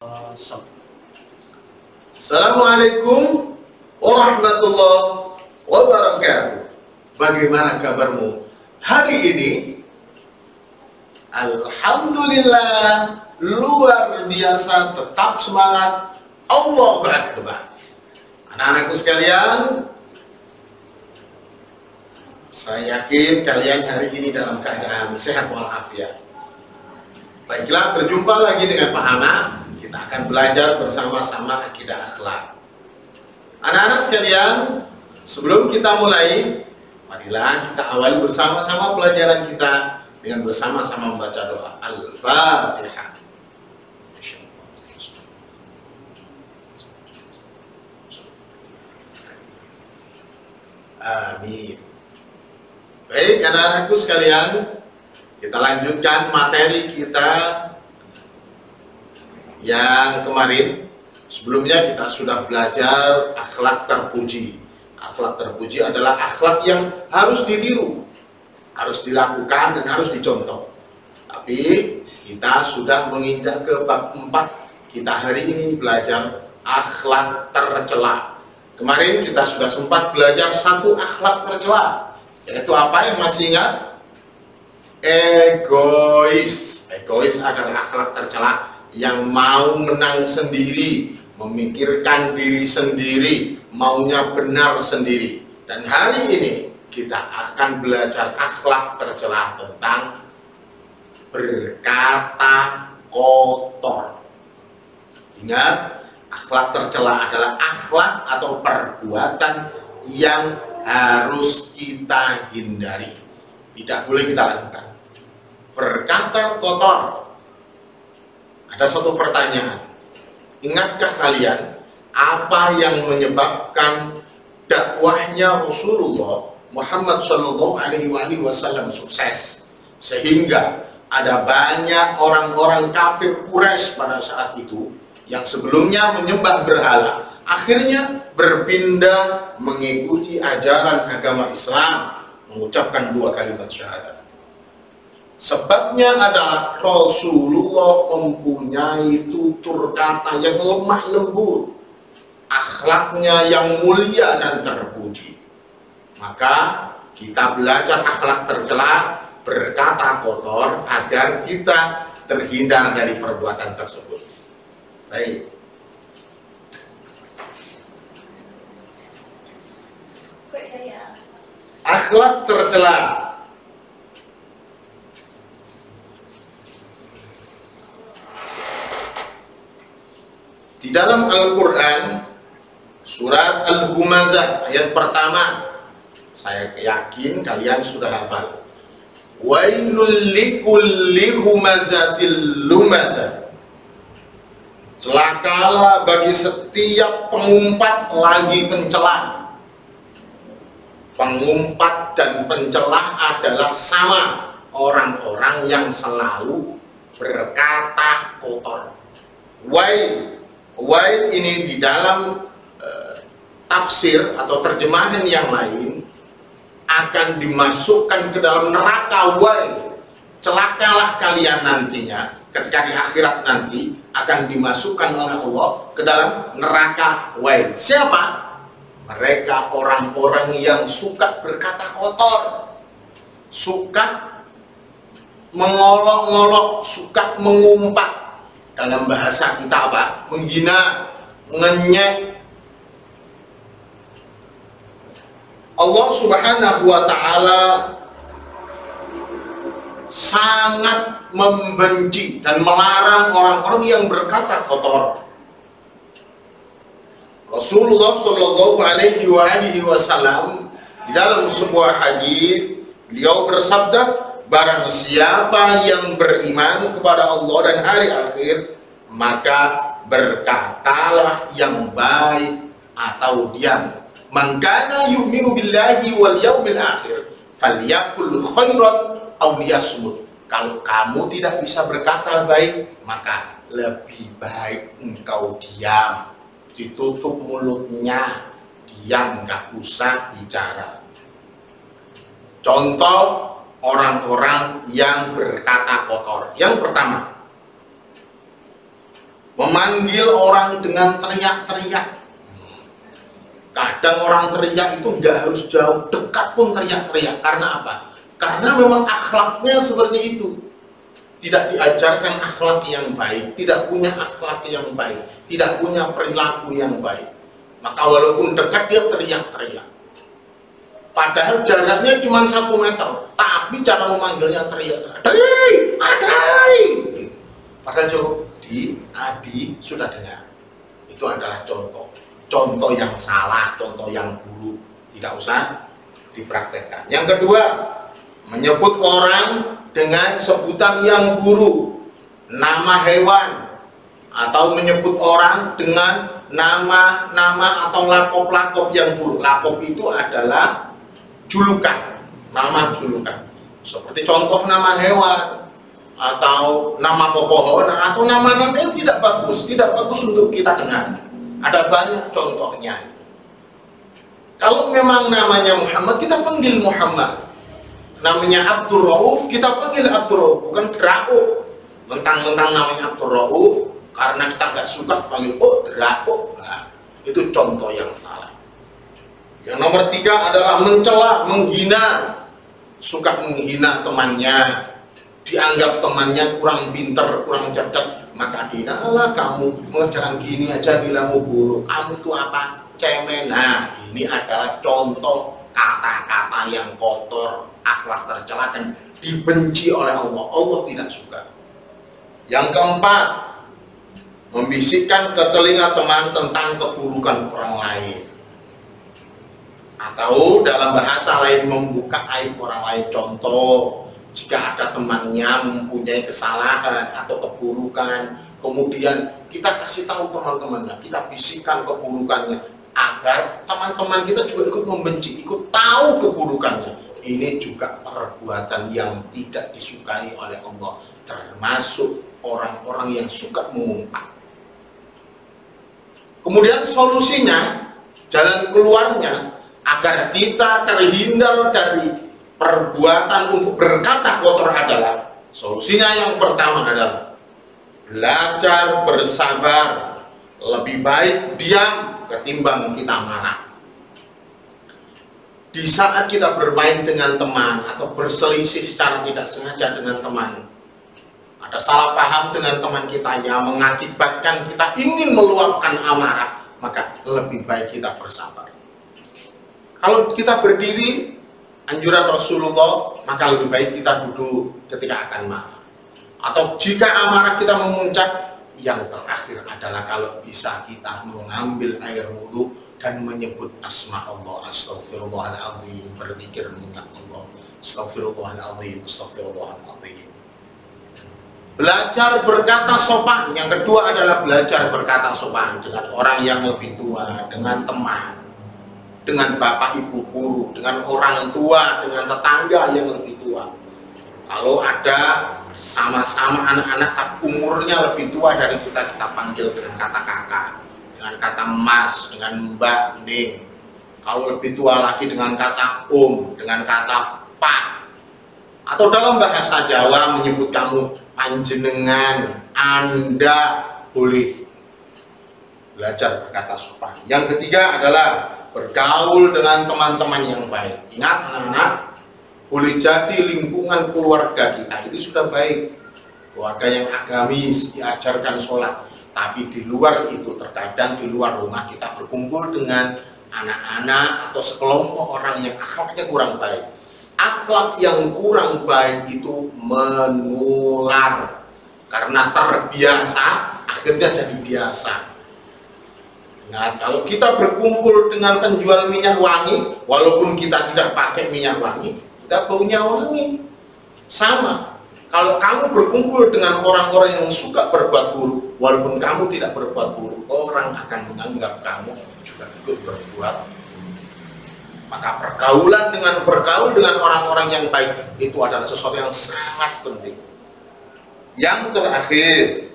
Assalamualaikum warahmatullahi wabarakatuh. Bagaimana kabarmu hari ini? Alhamdulillah, luar biasa, tetap semangat. Allahu Akbar. Anak-anakku sekalian, saya yakin kalian hari ini dalam keadaan sehat walafiat. Baiklah, berjumpa lagi dengan Pak Hana. Kita akan belajar bersama-sama akidah akhlak. Anak-anak sekalian, sebelum kita mulai, marilah kita awali bersama-sama pelajaran kita dengan bersama-sama membaca doa Al-Fatihah. Amin. Baik, anak-anakku sekalian, kita lanjutkan materi kita yang kemarin. Sebelumnya kita sudah belajar akhlak terpuji. Akhlak terpuji adalah akhlak yang harus ditiru, harus dilakukan dan harus dicontoh. Tapi kita sudah menginjak ke bab 4. Kita hari ini belajar akhlak tercela. Kemarin kita sudah sempat belajar satu akhlak tercela, yaitu apa yang masih ingat? Egois. Egois adalah akhlak tercela yang mau menang sendiri, memikirkan diri sendiri, maunya benar sendiri. Dan hari ini kita akan belajar akhlak tercela tentang berkata kotor. Ingat, akhlak tercela adalah akhlak atau perbuatan yang harus kita hindari, tidak boleh kita lakukan. Berkata kotor. Ada satu pertanyaan. Ingatkah kalian apa yang menyebabkan dakwahnya Rasulullah Muhammad Shallallahu Alaihi Wasallam sukses, sehingga ada banyak orang-orang kafir Quraisy pada saat itu yang sebelumnya menyembah berhala, akhirnya berpindah mengikuti ajaran agama Islam, mengucapkan 2 kalimat syahadat. Sebabnya adalah Rasulullah mempunyai tutur kata yang lemah lembut, akhlaknya yang mulia dan terpuji. Maka kita belajar akhlak tercela, berkata kotor, agar kita terhindar dari perbuatan tersebut. Baik. Akhlak tercela. Di dalam Al-Quran, surat Al-Humazah ayat pertama, saya yakin kalian sudah hafal. Wailul likulli humazatil lumazah. Celakalah bagi setiap pengumpat lagi pencela. Pengumpat dan pencela adalah sama, orang-orang yang selalu berkata kotor. Wail ini di dalam tafsir atau terjemahan yang lain akan dimasukkan ke dalam neraka wail. Celakalah kalian nantinya, ketika di akhirat nanti akan dimasukkan oleh Allah ke dalam neraka wail. Siapa? Mereka orang-orang yang suka berkata kotor, suka mengolok-ngolok, suka mengumpat. Dalam bahasa kita apa? Menghina, mengenyek. Allah Subhanahu wa ta'ala sangat membenci dan melarang orang-orang yang berkata kotor. Rasulullah Shallallahu Alaihi Wasallam di dalam sebuah hadis, beliau bersabda, barang siapa yang beriman kepada Allah dan hari akhir, maka berkatalah yang baik atau diam. Man kana yu'minu billahi wal yaumil akhir falyakul khairan aw liyasmut. Kalau kamu tidak bisa berkata baik, maka lebih baik engkau diam, ditutup mulutnya, diam, nggak usah bicara. Contoh orang-orang yang berkata kotor. Yang pertama, memanggil orang dengan teriak-teriak. Kadang orang teriak itu nggak harus jauh, dekat pun teriak-teriak. Karena apa? Karena memang akhlaknya seperti itu. Tidak diajarkan akhlak yang baik, tidak punya akhlak yang baik, tidak punya perilaku yang baik. Maka walaupun dekat dia teriak-teriak. Padahal jaraknya cuma 1 meter, tapi cara memanggilnya teriak-teriak. Adai, adai. Padahal jauh, adi sudah dengar. Itu adalah contoh yang salah, contoh yang buruk. Tidak usah dipraktekkan. Yang kedua, menyebut orang dengan sebutan yang buruk, nama hewan, atau menyebut orang dengan nama-nama atau lakop-lakop yang buruk. Lakop itu adalah julukan, nama julukan. Seperti contoh nama hewan, atau nama pepohonan, atau nama-nama yang tidak bagus untuk kita dengar. Ada banyak contohnya. Kalau memang namanya Muhammad, kita panggil Muhammad. Namanya Abdul Rauf, kita panggil Abdul Rauf, bukan Rauf. Mentang-mentang namanya Abdul Rauf, karena kita nggak suka panggil Rauf. Nah, itu contoh yang salah. Yang nomor 3 adalah mencela, menghina. Suka menghina temannya, dianggap temannya kurang pinter, kurang cerdas, maka dinalah kamu mengerjakan gini aja nilaimu buruk, kamu tuh apa? Cemen. Nah, ini adalah contoh kata-kata yang kotor, akhlak tercela dan dibenci oleh Allah. Allah tidak suka. Yang keempat, membisikkan ke telinga teman tentang keburukan orang lain, atau dalam bahasa lain membuka aib orang lain. Contoh, jika ada temannya mempunyai kesalahan atau keburukan, kemudian kita kasih tahu teman-temannya, kita bisikkan keburukannya, agar teman-teman kita juga ikut membenci, ikut tahu keburukannya. Ini juga perbuatan yang tidak disukai oleh Allah, termasuk orang-orang yang suka mengumpat. Kemudian solusinya, jalan keluarnya, agar kita terhindar dari perbuatan untuk berkata kotor adalah, solusinya yang pertama adalah belajar bersabar. Lebih baik diam ketimbang kita marah. Di saat kita bermain dengan teman atau berselisih secara tidak sengaja dengan teman, ada salah paham dengan teman kita yang mengakibatkan kita ingin meluapkan amarah, maka lebih baik kita bersabar. Kalau kita berdiri, anjuran Rasulullah, maka lebih baik kita duduk ketika akan marah. Atau jika amarah kita memuncak, yang terakhir adalah kalau bisa kita mengambil air wudhu dan menyebut asma Allah, astaghfirullahaladzim, berzikir mengingat Allah, astaghfirullahaladzim, astaghfirullahaladzim. Belajar berkata sopan. Yang kedua adalah belajar berkata sopan dengan orang yang lebih tua, dengan teman, dengan bapak ibu guru, dengan orang tua, dengan tetangga yang lebih tua. Kalau ada sama-sama anak-anak umurnya lebih tua dari kita, kita panggil dengan kata kakak, dengan kata mas, dengan mbak, ning. Kalau lebih tua lagi dengan kata dengan kata pak. Atau dalam bahasa Jawa menyebut kamu panjenengan, anda, boleh. Belajar berkata sopan. Yang ketiga adalah bergaul dengan teman-teman yang baik. Ingat anak-anak, boleh jadi lingkungan keluarga kita ini sudah baik, keluarga yang agamis, diajarkan sholat, tapi di luar itu, terkadang di luar rumah kita berkumpul dengan anak-anak atau sekelompok orang yang akhlaknya kurang baik. Akhlak yang kurang baik itu menular, karena terbiasa akhirnya jadi biasa. Nah, kalau kita berkumpul dengan penjual minyak wangi, walaupun kita tidak pakai minyak wangi, kita baunya wangi. Sama, kalau kamu berkumpul dengan orang-orang yang suka berbuat buruk, walaupun kamu tidak berbuat buruk, orang akan menganggap kamu juga ikut berbuat. Maka bergaul dengan orang-orang yang baik itu adalah sesuatu yang sangat penting. Yang terakhir,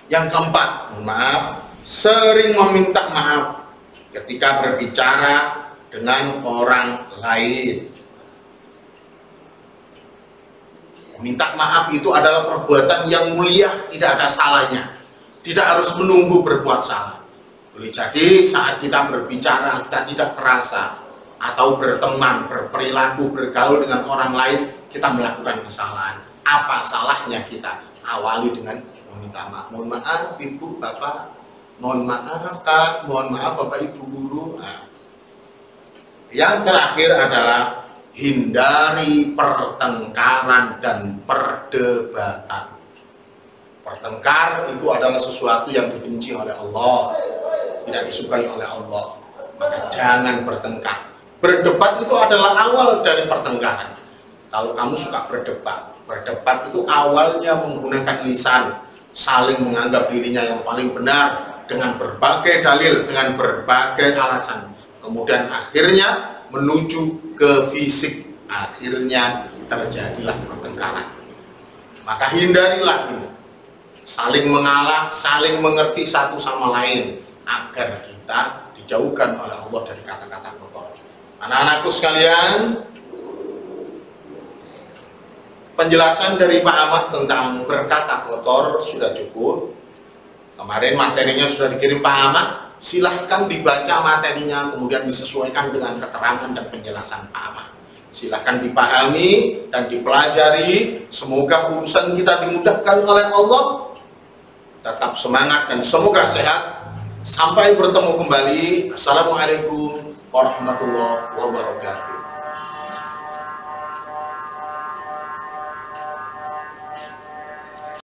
yang keempat, maaf, sering meminta maaf ketika berbicara dengan orang lain. Minta maaf itu adalah perbuatan yang mulia, tidak ada salahnya. Tidak harus menunggu berbuat salah. Boleh jadi saat kita berbicara, kita tidak terasa, atau berteman, berperilaku, bergaul dengan orang lain, kita melakukan kesalahan. Apa salahnya kita awali dengan meminta maaf? Mohon maaf Ibu, Bapak. Mohon maaf Kak, mohon maaf Bapak Ibu Guru. Nah, yang terakhir adalah hindari pertengkaran dan perdebatan. Pertengkar itu adalah sesuatu yang dibenci oleh Allah, tidak disukai oleh Allah. Maka jangan bertengkar. Berdebat itu adalah awal dari pertengkaran. Kalau kamu suka berdebat itu awalnya menggunakan lisan, saling menganggap dirinya yang paling benar dengan berbagai dalil, dengan berbagai alasan. Kemudian akhirnya menuju ke fisik, akhirnya terjadilah pertengkaran. Maka hindarilah ini, saling mengalah, saling mengerti satu sama lain, agar kita dijauhkan oleh Allah dari kata-kata kotor. Anak-anakku sekalian, penjelasan dari Pak Ahmad tentang berkata kotor sudah cukup. Kemarin materinya sudah dikirim Pak Ahmad, silahkan dibaca materinya, kemudian disesuaikan dengan keterangan dan penjelasan Pak Ahmad. Silahkan dipahami dan dipelajari. Semoga urusan kita dimudahkan oleh Allah. Tetap semangat dan semoga sehat. Sampai bertemu kembali. Assalamualaikum warahmatullahi wabarakatuh.